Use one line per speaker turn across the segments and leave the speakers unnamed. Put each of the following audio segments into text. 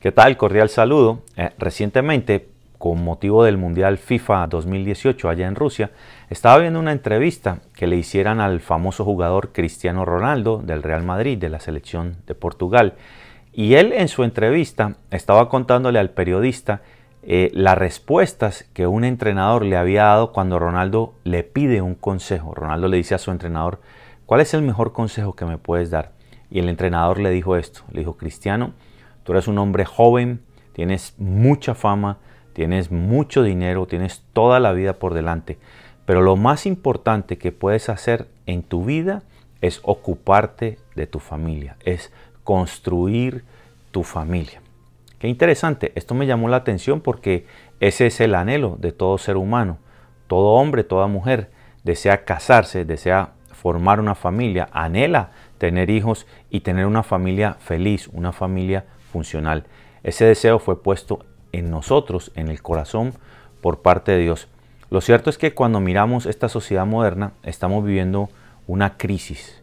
¿Qué tal? Cordial saludo. Recientemente, con motivo del Mundial FIFA 2018 allá en Rusia, estaba viendo una entrevista que le hicieran al famoso jugador Cristiano Ronaldo del Real Madrid, de la selección de Portugal. Y él en su entrevista estaba contándole al periodista las respuestas que un entrenador le había dado cuando Ronaldo le pide un consejo. Ronaldo le dice a su entrenador: ¿cuál es el mejor consejo que me puedes dar? Y el entrenador le dijo esto, le dijo: Cristiano, tú eres un hombre joven, tienes mucha fama, tienes mucho dinero, tienes toda la vida por delante, pero lo más importante que puedes hacer en tu vida es ocuparte de tu familia, es construir tu familia. Qué interesante, esto me llamó la atención porque ese es el anhelo de todo ser humano. Todo hombre, toda mujer desea casarse, desea formar una familia, anhela tener hijos y tener una familia feliz, una familia funcional. Ese deseo fue puesto en nosotros, en el corazón, por parte de Dios. Lo cierto es que cuando miramos esta sociedad moderna, estamos viviendo una crisis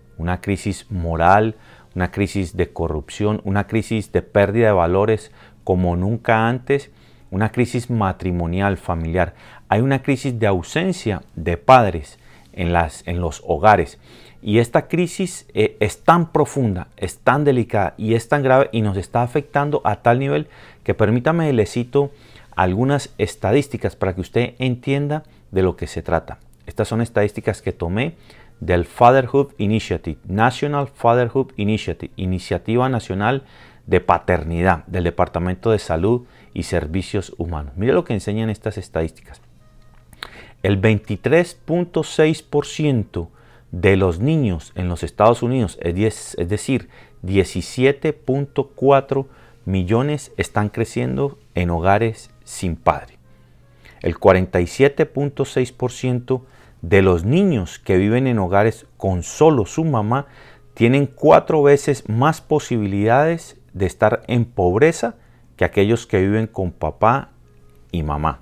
moral, una crisis de corrupción, una crisis de pérdida de valores como nunca antes, una crisis matrimonial, familiar. Hay una crisis de ausencia de padres en los hogares. Y esta crisis es tan profunda, es tan delicada y es tan grave y nos está afectando a tal nivel que permítame le cito algunas estadísticas para que usted entienda de lo que se trata. Estas son estadísticas que tomé del Fatherhood Initiative, National Fatherhood Initiative, Iniciativa Nacional de Paternidad del Departamento de Salud y Servicios Humanos. Mire lo que enseñan estas estadísticas. El 23.6% de los niños en los Estados Unidos, es decir, 17.4 millones, están creciendo en hogares sin padre. El 47.6% de los niños que viven en hogares con solo su mamá tienen 4 veces más posibilidades de estar en pobreza que aquellos que viven con papá y mamá.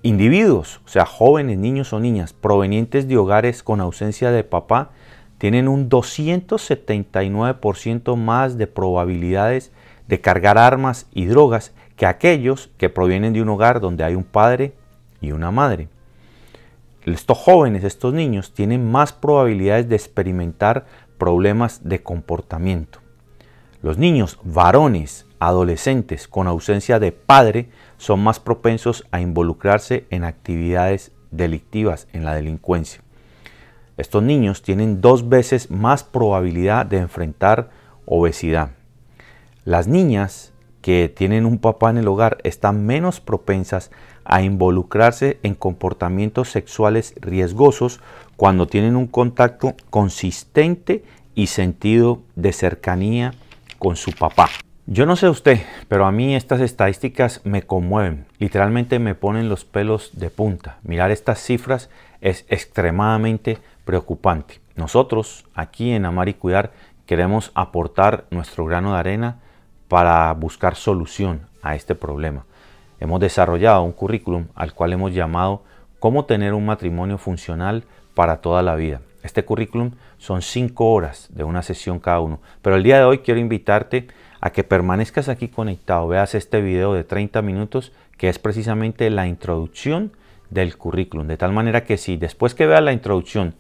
Individuos, o sea, jóvenes, niños o niñas provenientes de hogares con ausencia de papá, tienen un 279% más de probabilidades de cargar armas y drogas que aquellos que provienen de un hogar donde hay un padre y una madre. Estos jóvenes, estos niños, tienen más probabilidades de experimentar problemas de comportamiento. Los niños varones, adolescentes con ausencia de padre son más propensos a involucrarse en actividades delictivas, en la delincuencia. Estos niños tienen 2 veces más probabilidad de enfrentar obesidad. Las niñas que tienen un papá en el hogar están menos propensas a involucrarse en comportamientos sexuales riesgosos cuando tienen un contacto consistente y sentido de cercanía con su papá. Yo no sé usted, pero a mí estas estadísticas me conmueven, literalmente me ponen los pelos de punta. Mirar estas cifras es extremadamente preocupante. Nosotros aquí en Amar y Cuidar queremos aportar nuestro grano de arena para buscar solución a este problema. Hemos desarrollado un currículum al cual hemos llamado Cómo tener un matrimonio funcional para toda la vida. Este currículum son 5 horas de una sesión cada uno, pero el día de hoy quiero invitarte a que permanezcas aquí conectado, veas este video de 30 minutos que es precisamente la introducción del currículum, de tal manera que si después que veas la introducción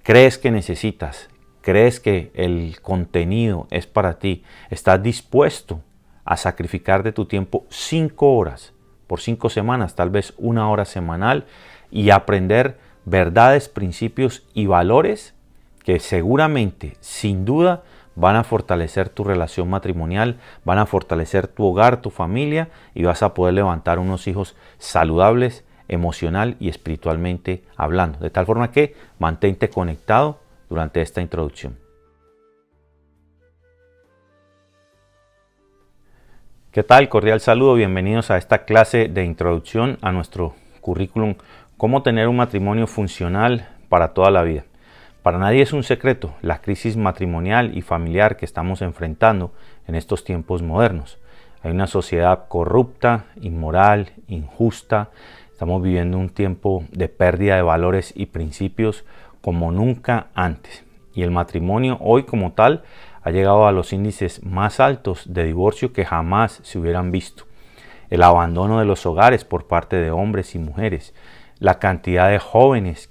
crees que necesitas, crees que el contenido es para ti, estás dispuesto a sacrificar de tu tiempo 5 horas por 5 semanas, tal vez 1 hora semanal, y aprender verdades, principios y valores que seguramente, sin duda, van a fortalecer tu relación matrimonial, van a fortalecer tu hogar, tu familia, y vas a poder levantar unos hijos saludables, emocional y espiritualmente hablando. De tal forma que mantente conectado durante esta introducción. ¿Qué tal? Cordial saludo, bienvenidos a esta clase de introducción a nuestro currículum Cómo tener un matrimonio funcional para toda la vida. Para nadie es un secreto la crisis matrimonial y familiar que estamos enfrentando en estos tiempos modernos. Hay una sociedad corrupta, inmoral, injusta. Estamos viviendo un tiempo de pérdida de valores y principios como nunca antes. Y el matrimonio hoy como tal ha llegado a los índices más altos de divorcio que jamás se hubieran visto. El abandono de los hogares por parte de hombres y mujeres, la cantidad de jóvenes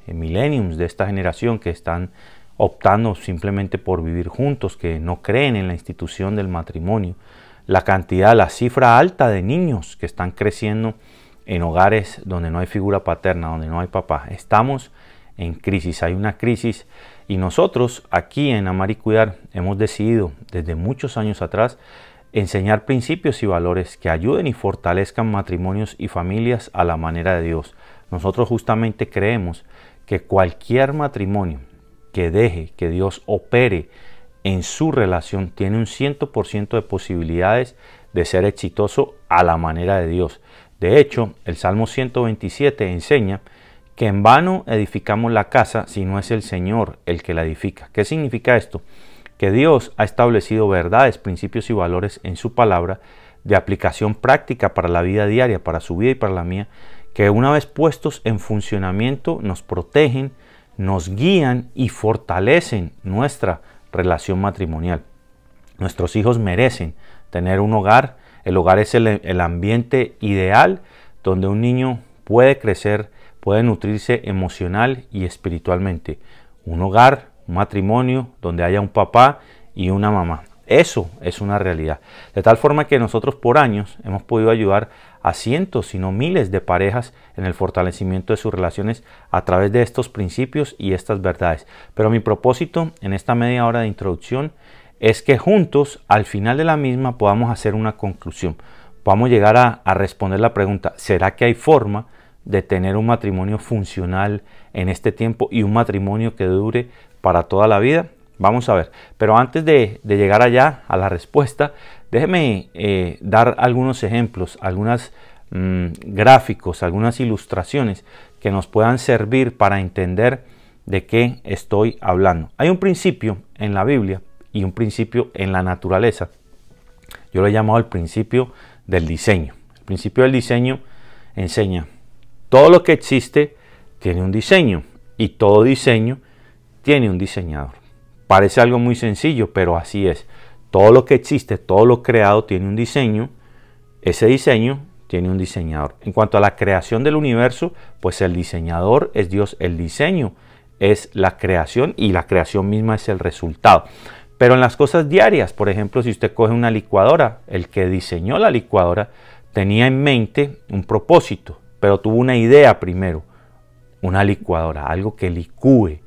millennials de esta generación que están optando simplemente por vivir juntos, que no creen en la institución del matrimonio, la cifra alta de niños que están creciendo en hogares donde no hay figura paterna, donde no hay papá. Estamos en crisis, hay una crisis, y nosotros aquí en Amar y Cuidar hemos decidido desde muchos años atrás enseñar principios y valores que ayuden y fortalezcan matrimonios y familias a la manera de Dios. Nosotros justamente creemos que cualquier matrimonio que deje que Dios opere en su relación tiene un 100% de posibilidades de ser exitoso a la manera de Dios. De hecho, el Salmo 127 enseña que en vano edificamos la casa si no es el Señor el que la edifica. ¿Qué significa esto? Que Dios ha establecido verdades, principios y valores en su palabra de aplicación práctica para la vida diaria, para su vida y para la mía, que una vez puestos en funcionamiento nos protegen, nos guían y fortalecen nuestra relación matrimonial. Nuestros hijos merecen tener un hogar. El hogar es el ambiente ideal donde un niño puede crecer, puede nutrirse emocional y espiritualmente. Un hogar, un matrimonio donde haya un papá y una mamá. Eso es una realidad. De tal forma que nosotros por años hemos podido ayudar a cientos, si no miles de parejas en el fortalecimiento de sus relaciones a través de estos principios y estas verdades. Pero mi propósito en esta media hora de introducción es que juntos, al final de la misma, podamos hacer una conclusión. Podamos llegar a responder la pregunta, ¿será que hay forma de tener un matrimonio funcional en este tiempo y un matrimonio que dure para toda la vida? Vamos a ver, pero antes de llegar allá a la respuesta, déjeme dar algunos ejemplos, algunos gráficos, algunas ilustraciones que nos puedan servir para entender de qué estoy hablando. Hay un principio en la Biblia y un principio en la naturaleza. Yo lo he llamado el principio del diseño. El principio del diseño enseña, todo lo que existe tiene un diseño y todo diseño tiene un diseñador. Parece algo muy sencillo, pero así es. Todo lo que existe, todo lo creado tiene un diseño. Ese diseño tiene un diseñador. En cuanto a la creación del universo, pues el diseñador es Dios. El diseño es la creación y la creación misma es el resultado. Pero en las cosas diarias, por ejemplo, si usted coge una licuadora, el que diseñó la licuadora tenía en mente un propósito, pero tuvo una idea primero. Una licuadora, algo que licúe.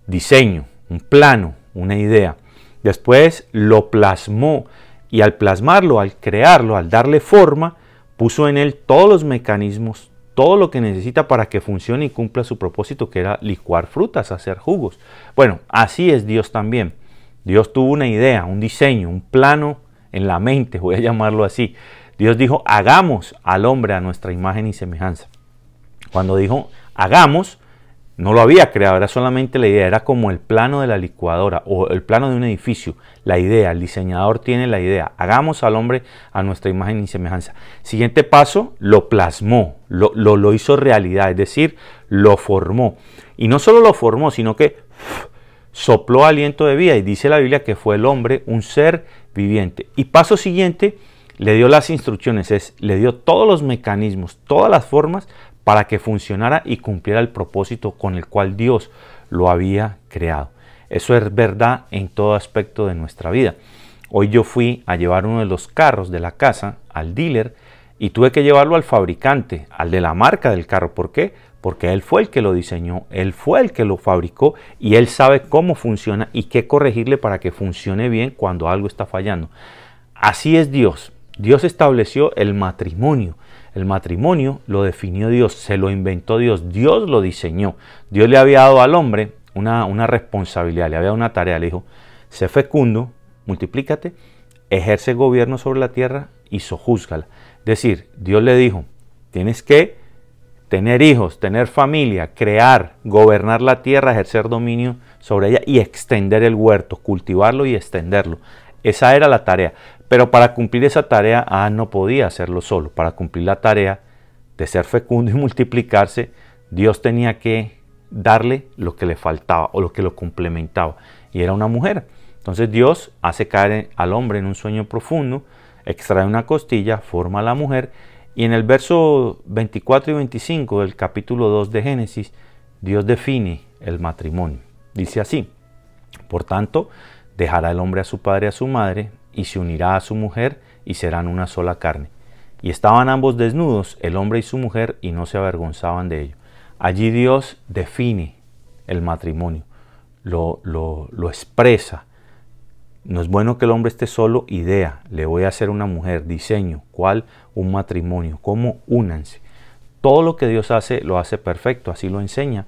Diseño. Un plano, una idea. Después lo plasmó y al plasmarlo, al crearlo, al darle forma, puso en él todos los mecanismos, todo lo que necesita para que funcione y cumpla su propósito, que era licuar frutas, hacer jugos. Bueno, así es Dios también. Dios tuvo una idea, un diseño, un plano en la mente, voy a llamarlo así. Dios dijo, hagamos al hombre a nuestra imagen y semejanza. Cuando dijo, hagamos, no lo había creado, era solamente la idea, era como el plano de la licuadora o el plano de un edificio, la idea, el diseñador tiene la idea, hagamos al hombre a nuestra imagen y semejanza. Siguiente paso, lo plasmó, lo hizo realidad, es decir, lo formó. Y no solo lo formó, sino que sopló aliento de vida y dice la Biblia que fue el hombre un ser viviente. Y paso siguiente, le dio las instrucciones, le dio todos los mecanismos, todas las formas para que funcionara y cumpliera el propósito con el cual Dios lo había creado. Eso es verdad en todo aspecto de nuestra vida. Hoy yo fui a llevar uno de los carros de la casa al dealer y tuve que llevarlo al fabricante, al de la marca del carro. ¿Por qué? Porque él fue el que lo diseñó, él fue el que lo fabricó y él sabe cómo funciona y qué corregirle para que funcione bien cuando algo está fallando. Así es Dios. Dios estableció el matrimonio. El matrimonio lo definió Dios, se lo inventó Dios, Dios lo diseñó. Dios le había dado al hombre una responsabilidad, le había dado una tarea, le dijo, sé fecundo, multiplícate, ejerce gobierno sobre la tierra y sojúzgala. Es decir, Dios le dijo, tienes que tener hijos, tener familia, crear, gobernar la tierra, ejercer dominio sobre ella y extender el huerto, cultivarlo y extenderlo. Esa era la tarea. Pero para cumplir esa tarea, Adán no podía hacerlo solo. Para cumplir la tarea de ser fecundo y multiplicarse, Dios tenía que darle lo que le faltaba o lo que lo complementaba. Y era una mujer. Entonces Dios hace caer al hombre en un sueño profundo, extrae una costilla, forma a la mujer, y en el verso 24 y 25 del capítulo 2 de Génesis, Dios define el matrimonio. Dice así: por tanto, dejará el hombre a su padre y a su madre, y se unirá a su mujer, y serán una sola carne. Y estaban ambos desnudos, el hombre y su mujer, y no se avergonzaban de ello. Allí Dios define el matrimonio, lo expresa. No es bueno que el hombre esté solo, idea, le voy a hacer una mujer, diseño, ¿cuál? Un matrimonio, ¿cómo? Únanse. Todo lo que Dios hace, lo hace perfecto, así lo enseña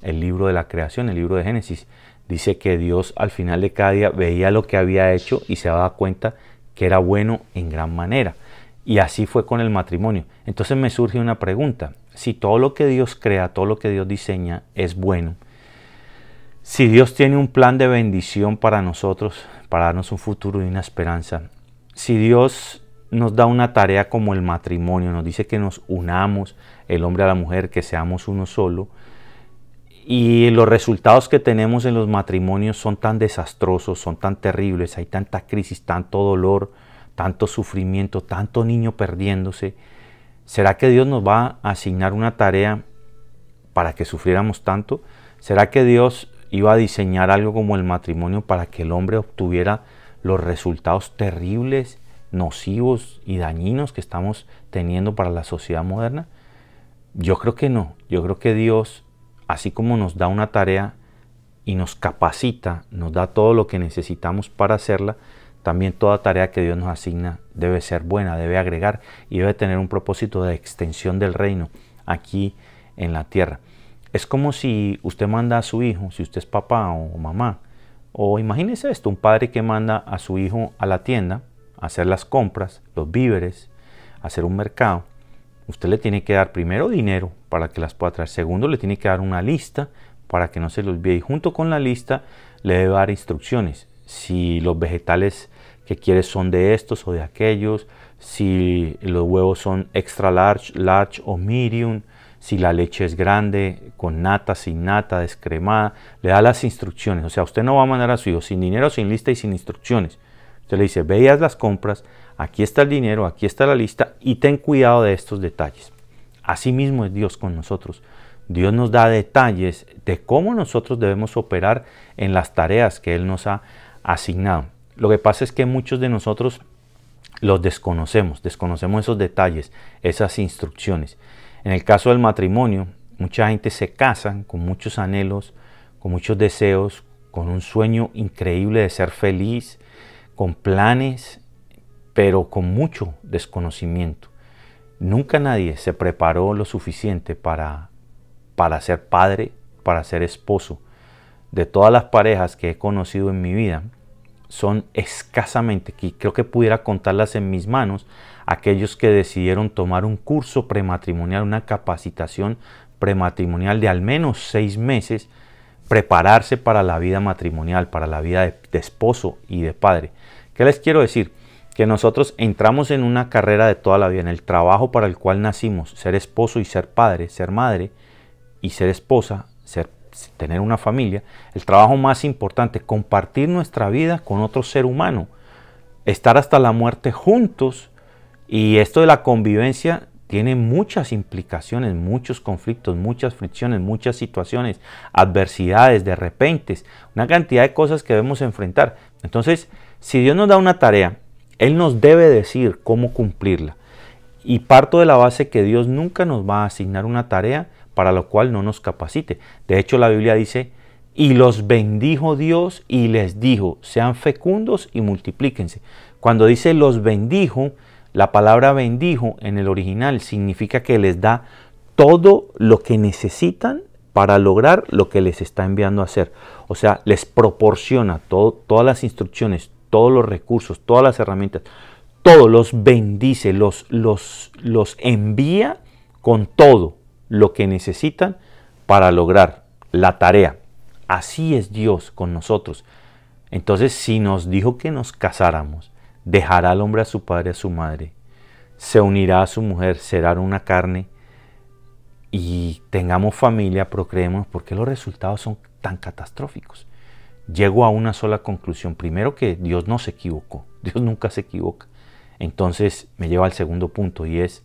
el libro de la creación, el libro de Génesis. Dice que Dios al final de cada día veía lo que había hecho y se daba cuenta que era bueno en gran manera. Y así fue con el matrimonio. Entonces me surge una pregunta: si todo lo que Dios crea, todo lo que Dios diseña es bueno, si Dios tiene un plan de bendición para nosotros, para darnos un futuro y una esperanza, si Dios nos da una tarea como el matrimonio, nos dice que nos unamos, el hombre a la mujer, que seamos uno solo, y los resultados que tenemos en los matrimonios son tan desastrosos, son tan terribles, hay tanta crisis, tanto dolor, tanto sufrimiento, tanto niño perdiéndose, ¿será que Dios nos va a asignar una tarea para que sufriéramos tanto? ¿Será que Dios iba a diseñar algo como el matrimonio para que el hombre obtuviera los resultados terribles, nocivos y dañinos que estamos teniendo para la sociedad moderna? Yo creo que no. Yo creo que Dios, así como nos da una tarea y nos capacita, nos da todo lo que necesitamos para hacerla, también toda tarea que Dios nos asigna debe ser buena, debe agregar y debe tener un propósito de extensión del reino aquí en la tierra. Es como si usted manda a su hijo, si usted es papá o mamá, o imagínese esto, un padre que manda a su hijo a la tienda a hacer las compras, los víveres, a hacer un mercado. Usted le tiene que dar primero dinero para que las pueda traer. Segundo, le tiene que dar una lista para que no se le olvide. Y junto con la lista le debe dar instrucciones. Si los vegetales que quiere son de estos o de aquellos, si los huevos son extra large, large o medium, si la leche es grande, con nata, sin nata, descremada, le da las instrucciones. O sea, usted no va a mandar a su hijo sin dinero, sin lista y sin instrucciones. Usted le dice: ve y haz las compras, aquí está el dinero, aquí está la lista y ten cuidado de estos detalles. Así mismo es Dios con nosotros. Dios nos da detalles de cómo nosotros debemos operar en las tareas que Él nos ha asignado. Lo que pasa es que muchos de nosotros los desconocemos esos detalles, esas instrucciones. En el caso del matrimonio, mucha gente se casa con muchos anhelos, con muchos deseos, con un sueño increíble de ser feliz, con planes, pero con mucho desconocimiento. Nunca nadie se preparó lo suficiente para ser padre, para ser esposo. De todas las parejas que he conocido en mi vida, son escasamente, que creo que pudiera contarlas en mis manos, aquellos que decidieron tomar un curso prematrimonial, una capacitación prematrimonial de al menos 6 meses, prepararse para la vida matrimonial, para la vida de esposo y de padre. ¿Qué les quiero decir? Que nosotros entramos en una carrera de toda la vida, en el trabajo para el cual nacimos, ser esposo y ser padre, ser madre y ser esposa, tener una familia. El trabajo más importante, compartir nuestra vida con otro ser humano, estar hasta la muerte juntos. Y esto de la convivencia tiene muchas implicaciones, muchos conflictos, muchas fricciones, muchas situaciones, adversidades, de repentes, una cantidad de cosas que debemos enfrentar. Entonces, si Dios nos da una tarea, Él nos debe decir cómo cumplirla. Y parto de la base que Dios nunca nos va a asignar una tarea para lo cual no nos capacite. De hecho, la Biblia dice: y los bendijo Dios y les dijo: sean fecundos y multiplíquense. Cuando dice los bendijo, la palabra bendijo en el original significa que les da todo lo que necesitan para lograr lo que les está enviando a hacer. O sea, les proporciona todas las instrucciones, todos los recursos, todas las herramientas, todo, los bendice, los envía con todo lo que necesitan para lograr la tarea. Así es Dios con nosotros. Entonces, si nos dijo que nos casáramos, dejará al hombre a su padre y a su madre, se unirá a su mujer, será una carne, y tengamos familia, procreemos, porque los resultados son tan catastróficos. llego a una sola conclusión. Primero, que Dios no se equivocó. Dios nunca se equivoca. Entonces me lleva al segundo punto, y es,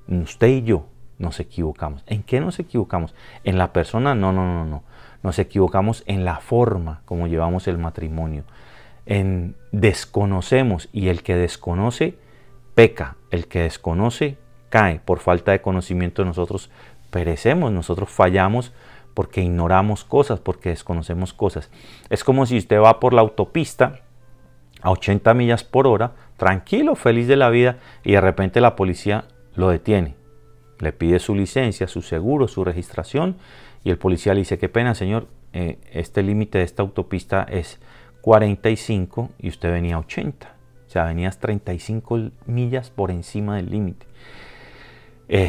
usted y yo nos equivocamos. ¿En qué nos equivocamos? ¿En la persona? No. Nos equivocamos en la forma como llevamos el matrimonio. Desconocemos, y el que desconoce peca. El que desconoce cae. Por falta de conocimiento nosotros perecemos, nosotros fallamos porque ignoramos cosas, porque desconocemos cosas. Es como si usted va por la autopista a 80 millas por hora, tranquilo, feliz de la vida, y de repente la policía lo detiene. Le pide su licencia, su seguro, su registración, y el policía le dice: qué pena, señor, este límite de esta autopista es 45 y usted venía a 80. O sea, venías 35 millas por encima del límite.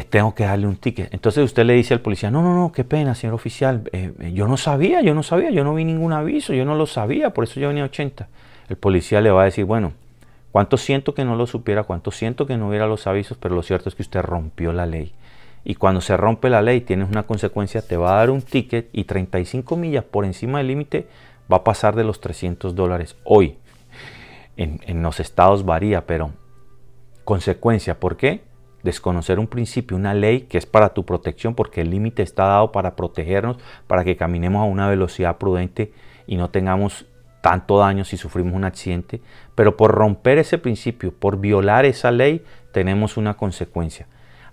Tengo que darle un ticket. Entonces usted le dice al policía: no, qué pena, señor oficial, yo no sabía, yo no vi ningún aviso, yo no lo sabía, por eso yo venía a 80. El policía le va a decir: bueno, cuánto siento que no lo supiera, cuánto siento que no hubiera los avisos, pero lo cierto es que usted rompió la ley. Y cuando se rompe la ley, tienes una consecuencia, te va a dar un ticket, y 35 millas por encima del límite va a pasar de los $300 hoy. En los estados varía, pero consecuencia, ¿por qué? Desconocer un principio, una ley que es para tu protección, porque el límite está dado para protegernos, para que caminemos a una velocidad prudente y no tengamos tanto daño si sufrimos un accidente. Pero por romper ese principio, por violar esa ley, tenemos una consecuencia.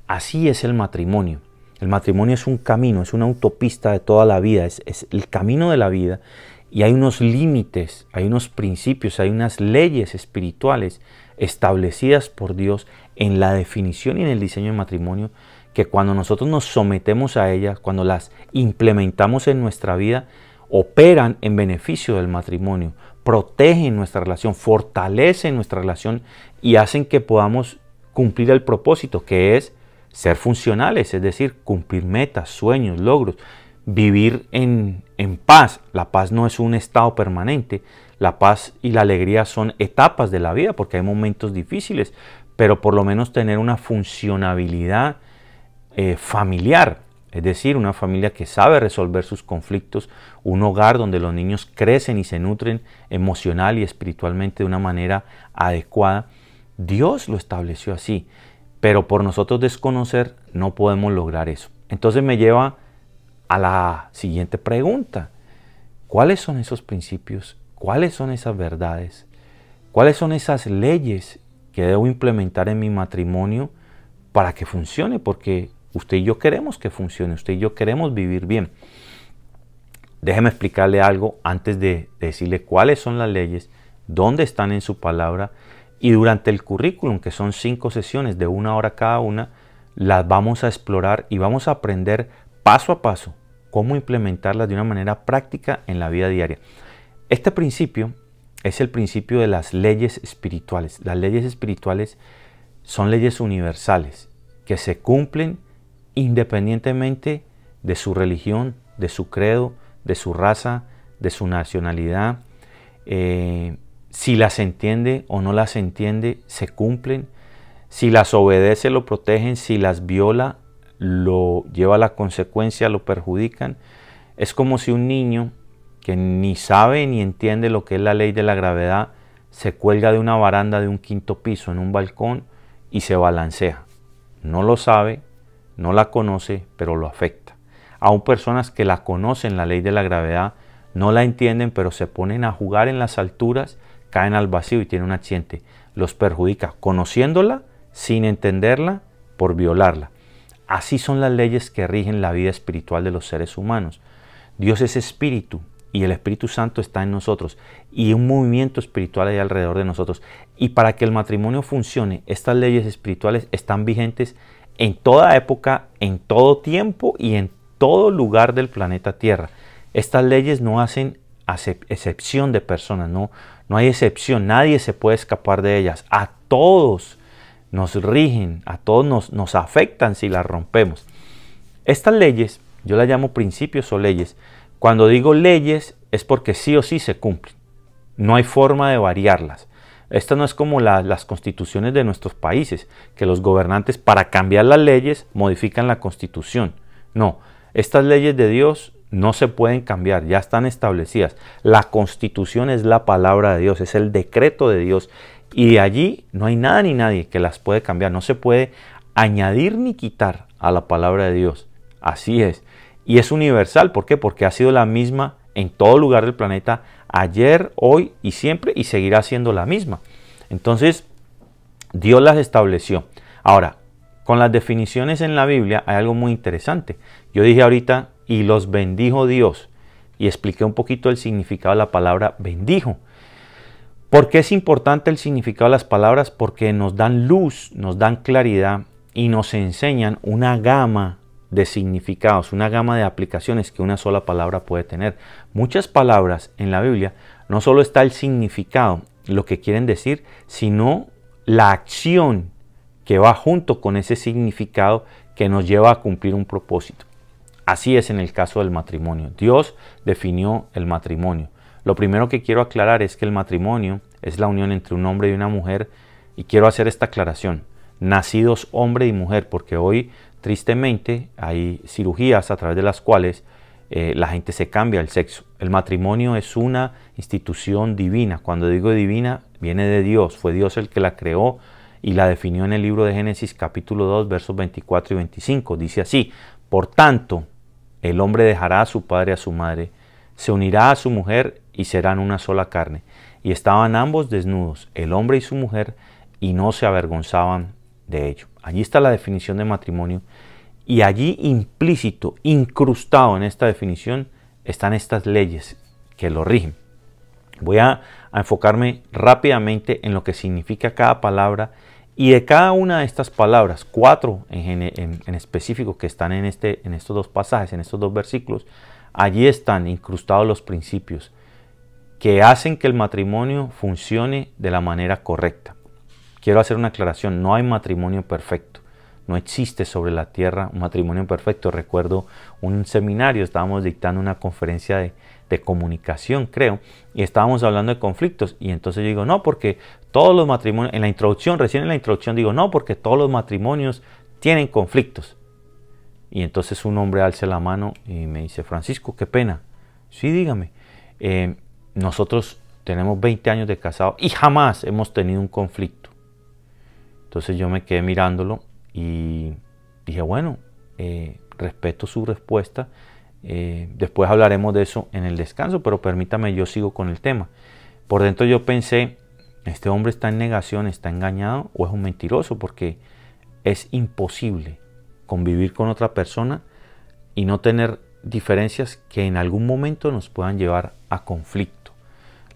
Así es el matrimonio. El matrimonio es un camino, es una autopista de toda la vida, es el camino de la vida, y hay unos límites, hay unos principios, hay unas leyes espirituales establecidas por Dios en la definición y en el diseño del matrimonio, que cuando nosotros nos sometemos a ellas, cuando las implementamos en nuestra vida, operan en beneficio del matrimonio, protegen nuestra relación, fortalecen nuestra relación y hacen que podamos cumplir el propósito, que es ser funcionales, es decir, cumplir metas, sueños, logros, vivir en paz. La paz no es un estado permanente, la paz y la alegría son etapas de la vida, porque hay momentos difíciles, pero por lo menos tener una funcionabilidad familiar, es decir, una familia que sabe resolver sus conflictos, un hogar donde los niños crecen y se nutren emocional y espiritualmente de una manera adecuada. Dios lo estableció así, pero por nosotros desconocer no podemos lograr eso. Entonces me lleva a la siguiente pregunta: ¿cuáles son esos principios? ¿Cuáles son esas verdades? ¿Cuáles son esas leyes que debo implementar en mi matrimonio para que funcione? Porque usted y yo queremos que funcione, usted y yo queremos vivir bien. Déjeme explicarle algo antes de decirle cuáles son las leyes, dónde están en su palabra, y durante el currículum, que son 5 sesiones de 1 hora cada una, las vamos a explorar y vamos a aprender paso a paso cómo implementarlas de una manera práctica en la vida diaria. Este principio es el principio de las leyes espirituales. Las leyes espirituales son leyes universales que se cumplen independientemente de su religión, de su credo, de su raza, de su nacionalidad. Si las entiende o no las entiende, se cumplen. Si las obedece, lo protegen. Si las viola, lo lleva a la consecuencia, lo perjudican. Es como si un niño que ni sabe ni entiende lo que es la ley de la gravedad se cuelga de una baranda de un 5º piso en un balcón y se balancea. No lo sabe, no la conoce, pero lo afecta. Aún personas que la conocen, la ley de la gravedad, no la entienden, pero se ponen a jugar en las alturas, caen al vacío y tienen un accidente. Los perjudica conociéndola, sin entenderla, por violarla. Así son las leyes que rigen la vida espiritual de los seres humanos. Dios es espíritu y el Espíritu Santo está en nosotros y un movimiento espiritual hay alrededor de nosotros. Y para que el matrimonio funcione, estas leyes espirituales están vigentes en toda época, en todo tiempo y en todo lugar del planeta Tierra. Estas leyes no hacen excepción de personas, no hay excepción, nadie se puede escapar de ellas. A todos nos rigen, a todos nos afectan si las rompemos. Estas leyes, yo las llamo principios o leyes. Cuando digo leyes es porque sí o sí se cumplen. No hay forma de variarlas. Esta no es como las constituciones de nuestros países, que los gobernantes para cambiar las leyes modifican la constitución. No, estas leyes de Dios no se pueden cambiar, ya están establecidas. La Constitución es la palabra de Dios, es el decreto de Dios. Y de allí no hay nada ni nadie que las puede cambiar. No se puede añadir ni quitar a la palabra de Dios. Así es. Y es universal. ¿Por qué? Porque ha sido la misma en todo lugar del planeta, ayer, hoy y siempre, y seguirá siendo la misma. Entonces, Dios las estableció. Ahora, con las definiciones en la Biblia hay algo muy interesante. Yo dije ahorita, y los bendijo Dios, y expliqué un poquito el significado de la palabra bendijo. ¿Por qué es importante el significado de las palabras? Porque nos dan luz, nos dan claridad y nos enseñan una gama de significados, una gama de aplicaciones que una sola palabra puede tener. Muchas palabras en la Biblia no solo está el significado, lo que quieren decir, sino la acción que va junto con ese significado que nos lleva a cumplir un propósito. Así es en el caso del matrimonio. Dios definió el matrimonio. Lo primero que quiero aclarar es que el matrimonio es la unión entre un hombre y una mujer, y quiero hacer esta aclaración: nacidos hombre y mujer, porque hoy tristemente hay cirugías a través de las cuales la gente se cambia el sexo. El matrimonio es una institución divina. Cuando digo divina, viene de Dios. Fue Dios el que la creó y la definió en el libro de Génesis capítulo 2 versos 24 y 25. Dice así: por tanto, el hombre dejará a su padre y a su madre, se unirá a su mujer y serán una sola carne. Y estaban ambos desnudos, el hombre y su mujer, y no se avergonzaban de ello. Allí está la definición de matrimonio, y allí implícito, incrustado en esta definición, están estas leyes que lo rigen. Voy a enfocarme rápidamente en lo que significa cada palabra, y de cada una de estas palabras, 4 en específico que están en estos dos pasajes, en estos dos versículos, allí están incrustados los principios que hacen que el matrimonio funcione de la manera correcta. Quiero hacer una aclaración: no hay matrimonio perfecto. No existe sobre la tierra un matrimonio perfecto. Recuerdo un seminario, estábamos dictando una conferencia de comunicación, creo, y estábamos hablando de conflictos, y entonces yo digo, no, porque todos los matrimonios, recién en la introducción digo, no, porque todos los matrimonios tienen conflictos. Y entonces un hombre alza la mano y me dice: Francisco, qué pena. Sí, dígame. Nosotros tenemos 20 años de casado y jamás hemos tenido un conflicto. Entonces yo me quedé mirándolo y dije, bueno, respeto su respuesta. Después hablaremos de eso en el descanso, pero permítame, yo sigo con el tema. Por dentro yo pensé, este hombre está en negación, está engañado o es un mentiroso, porque es imposible convivir con otra persona y no tener diferencias que en algún momento nos puedan llevar a conflicto.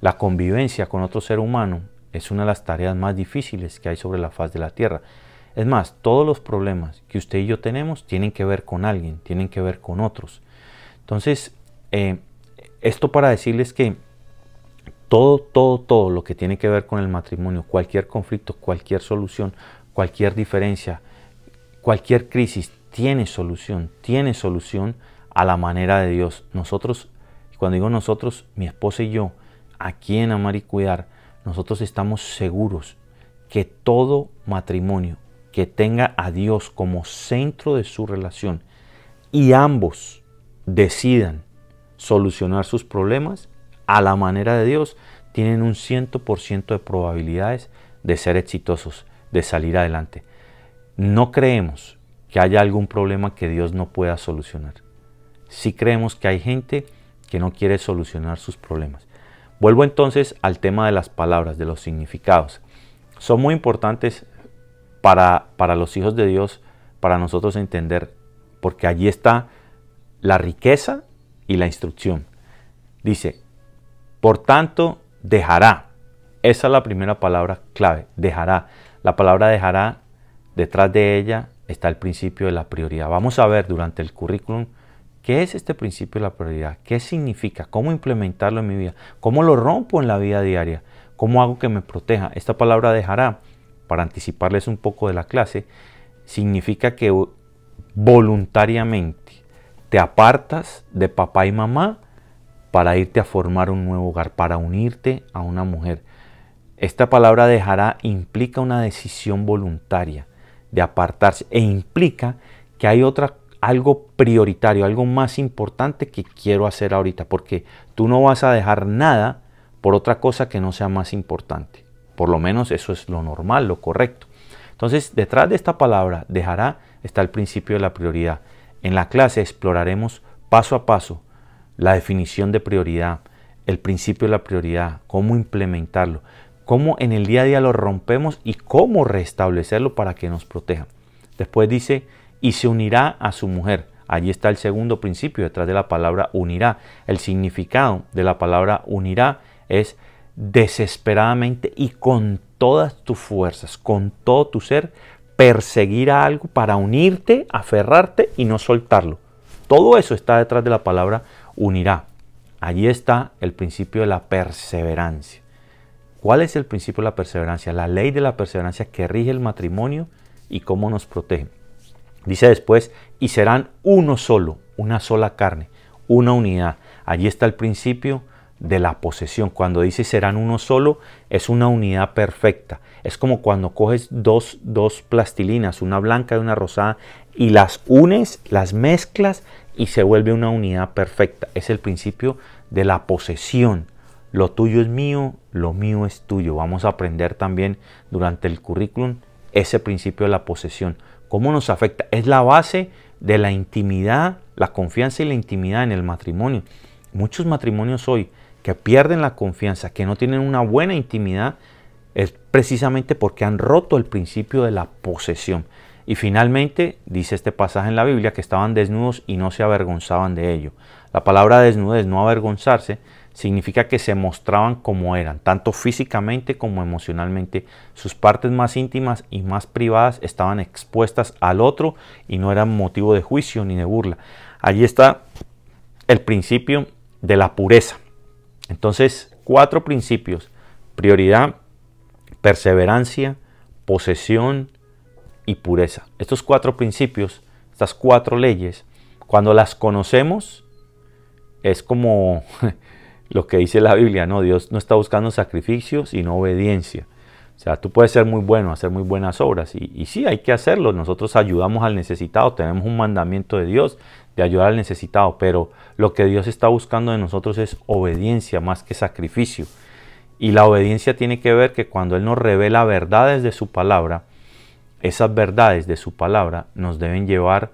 La convivencia con otro ser humano es una de las tareas más difíciles que hay sobre la faz de la tierra. Es más, todos los problemas que usted y yo tenemos tienen que ver con alguien, tienen que ver con otros. Entonces, esto para decirles que todo lo que tiene que ver con el matrimonio, cualquier conflicto, cualquier solución, cualquier diferencia, cualquier crisis, tiene solución a la manera de Dios. Nosotros, cuando digo nosotros, mi esposa y yo, aquí en Amar y Cuidar, nosotros estamos seguros que todo matrimonio que tenga a Dios como centro de su relación y ambos decidan solucionar sus problemas a la manera de Dios, tienen un 100% de probabilidades de ser exitosos, de salir adelante. No creemos que haya algún problema que Dios no pueda solucionar. Sí creemos que hay gente que no quiere solucionar sus problemas. Vuelvo entonces al tema de las palabras, de los significados. Son muy importantes para los hijos de Dios, para nosotros entender, porque allí está la riqueza y la instrucción. Dice, por tanto, dejará. Esa es la primera palabra clave, dejará. La palabra dejará, detrás de ella está el principio de la prioridad. Vamos a ver durante el currículum qué es este principio de la prioridad, qué significa, cómo implementarlo en mi vida, cómo lo rompo en la vida diaria, cómo hago que me proteja. Esta palabra dejará, para anticiparles un poco de la clase, significa que voluntariamente te apartas de papá y mamá para irte a formar un nuevo hogar, para unirte a una mujer. Esta palabra dejará implica una decisión voluntaria de apartarse, e implica que hay algo prioritario, algo más importante que quiero hacer ahorita, porque tú no vas a dejar nada por otra cosa que no sea más importante. Por lo menos eso es lo normal, lo correcto. Entonces, detrás de esta palabra dejará está el principio de la prioridad. En la clase exploraremos paso a paso la definición de prioridad, el principio de la prioridad, cómo implementarlo, cómo en el día a día lo rompemos y cómo restablecerlo para que nos proteja. Después dice, y se unirá a su mujer. Allí está el segundo principio detrás de la palabra unirá. El significado de la palabra unirá es desesperadamente y con todas tus fuerzas, con todo tu ser, perseguir a algo para unirte, aferrarte y no soltarlo. Todo eso está detrás de la palabra unirá. Allí está el principio de la perseverancia. ¿Cuál es el principio de la perseverancia? La ley de la perseverancia que rige el matrimonio y cómo nos protege. Dice después, y serán uno solo, una sola carne, una unidad. Allí está el principio de la posesión. Cuando dice serán uno solo, es una unidad perfecta. Es como cuando coges dos plastilinas, una blanca y una rosada, y las unes, las mezclas y se vuelve una unidad perfecta. Es el principio de la posesión. Lo tuyo es mío, lo mío es tuyo. Vamos a aprender también durante el currículum ese principio de la posesión. ¿Cómo nos afecta? Es la base de la intimidad, la confianza y la intimidad en el matrimonio. Muchos matrimonios hoy que pierden la confianza, que no tienen una buena intimidad, es precisamente porque han roto el principio de la posesión. Y finalmente, dice este pasaje en la Biblia, que estaban desnudos y no se avergonzaban de ello. La palabra desnudez, no avergonzarse, significa que se mostraban como eran, tanto físicamente como emocionalmente. Sus partes más íntimas y más privadas estaban expuestas al otro y no eran motivo de juicio ni de burla. Allí está el principio de la pureza. Entonces, 4 principios: prioridad, perseverancia, posesión y pureza. Estos 4 principios, estas 4 leyes, cuando las conocemos, es como lo que dice la Biblia, ¿no? Dios no está buscando sacrificio, sino obediencia. O sea, tú puedes ser muy bueno, hacer muy buenas obras, y sí, hay que hacerlo. Nosotros ayudamos al necesitado, tenemos un mandamiento de Dios de ayudar al necesitado, pero lo que Dios está buscando de nosotros es obediencia más que sacrificio. Y la obediencia tiene que ver que cuando Él nos revela verdades de su palabra, esas verdades de su palabra nos deben llevar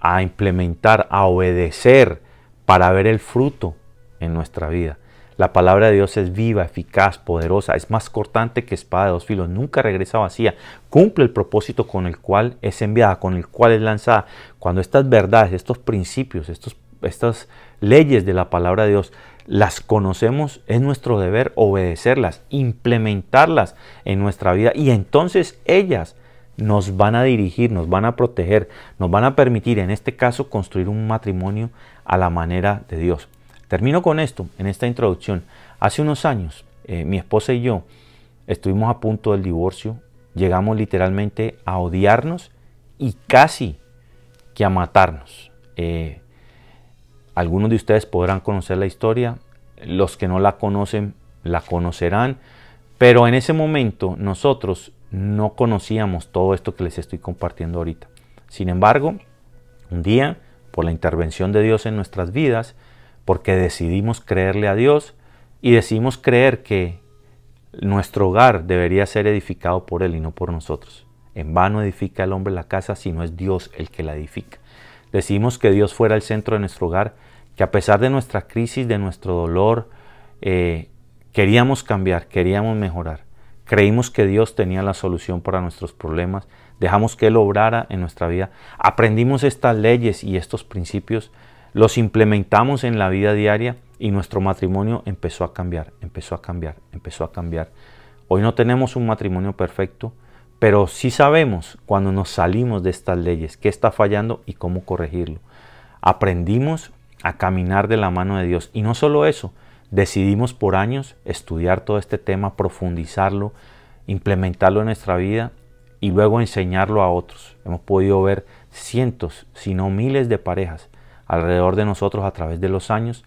a implementar, a obedecer para ver el fruto en nuestra vida. La palabra de Dios es viva, eficaz, poderosa, es más cortante que espada de 2 filos, nunca regresa vacía, cumple el propósito con el cual es enviada, con el cual es lanzada. Cuando estas verdades, estos principios, estas leyes de la palabra de Dios las conocemos, es nuestro deber obedecerlas, implementarlas en nuestra vida, y entonces ellas nos van a dirigir, nos van a proteger, nos van a permitir, en este caso, construir un matrimonio a la manera de Dios. Termino con esto, en esta introducción. Hace unos años, mi esposa y yo estuvimos a punto del divorcio. Llegamos literalmente a odiarnos y casi que a matarnos. Algunos de ustedes podrán conocer la historia. Los que no la conocen, la conocerán. Pero en ese momento nosotros no conocíamos todo esto que les estoy compartiendo ahorita. Sin embargo, un día, por la intervención de Dios en nuestras vidas, porque decidimos creerle a Dios y decidimos creer que nuestro hogar debería ser edificado por Él y no por nosotros. En vano edifica el hombre la casa si no es Dios el que la edifica. Decidimos que Dios fuera el centro de nuestro hogar, que a pesar de nuestra crisis, de nuestro dolor, queríamos cambiar, queríamos mejorar. Creímos que Dios tenía la solución para nuestros problemas. Dejamos que Él obrara en nuestra vida. Aprendimos estas leyes y estos principios. Los implementamos en la vida diaria y nuestro matrimonio empezó a cambiar, empezó a cambiar, empezó a cambiar. Hoy no tenemos un matrimonio perfecto, pero sí sabemos cuando nos salimos de estas leyes qué está fallando y cómo corregirlo. Aprendimos a caminar de la mano de Dios, y no solo eso, decidimos por años estudiar todo este tema, profundizarlo, implementarlo en nuestra vida y luego enseñarlo a otros. Hemos podido ver cientos, si no miles de parejas alrededor de nosotros a través de los años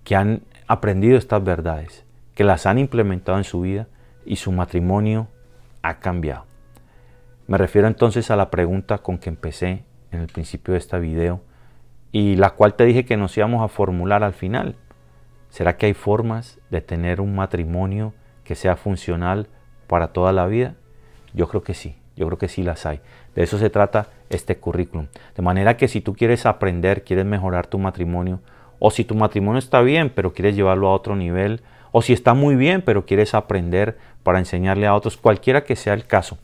que han aprendido estas verdades, que las han implementado en su vida y su matrimonio ha cambiado. Me refiero entonces a la pregunta con que empecé en el principio de este video y la cual te dije que nos íbamos a formular al final. ¿Será que hay formas de tener un matrimonio que sea funcional para toda la vida? Yo creo que sí las hay. De eso se trata este currículum. De manera que si tú quieres aprender, quieres mejorar tu matrimonio, o si tu matrimonio está bien pero quieres llevarlo a otro nivel, o si está muy bien pero quieres aprender para enseñarle a otros, cualquiera que sea el caso,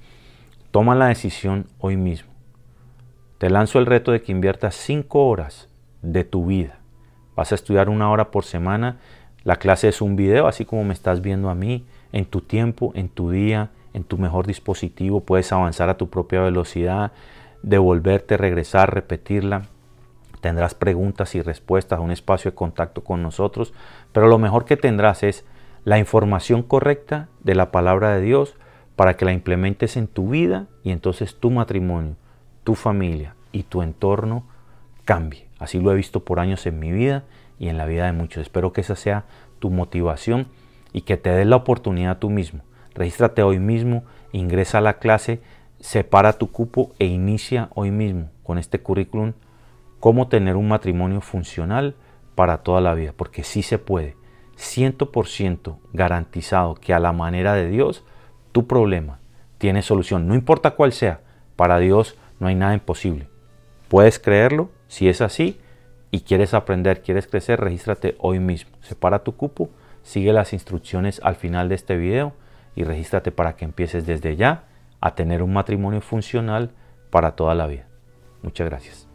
toma la decisión hoy mismo. Te lanzo el reto de que inviertas 5 horas de tu vida. Vas a estudiar 1 hora por semana. La clase es un video, así como me estás viendo a mí, en tu tiempo, en tu día, en tu mejor dispositivo. Puedes avanzar a tu propia velocidad, devolverte, regresar, repetirla. Tendrás preguntas y respuestas, un espacio de contacto con nosotros. Pero lo mejor que tendrás es la información correcta de la palabra de Dios para que la implementes en tu vida y entonces tu matrimonio, tu familia y tu entorno cambie. Así lo he visto por años en mi vida y en la vida de muchos. Espero que esa sea tu motivación y que te des la oportunidad tú mismo. Regístrate hoy mismo, ingresa a la clase, separa tu cupo e inicia hoy mismo con este currículum cómo tener un matrimonio funcional para toda la vida. Porque sí se puede, 100% garantizado que a la manera de Dios tu problema tiene solución. No importa cuál sea, para Dios no hay nada imposible. ¿Puedes creerlo? Si es así y quieres aprender, quieres crecer, regístrate hoy mismo. Separa tu cupo, sigue las instrucciones al final de este video y regístrate para que empieces desde ya a tener un matrimonio funcional para toda la vida. Muchas gracias.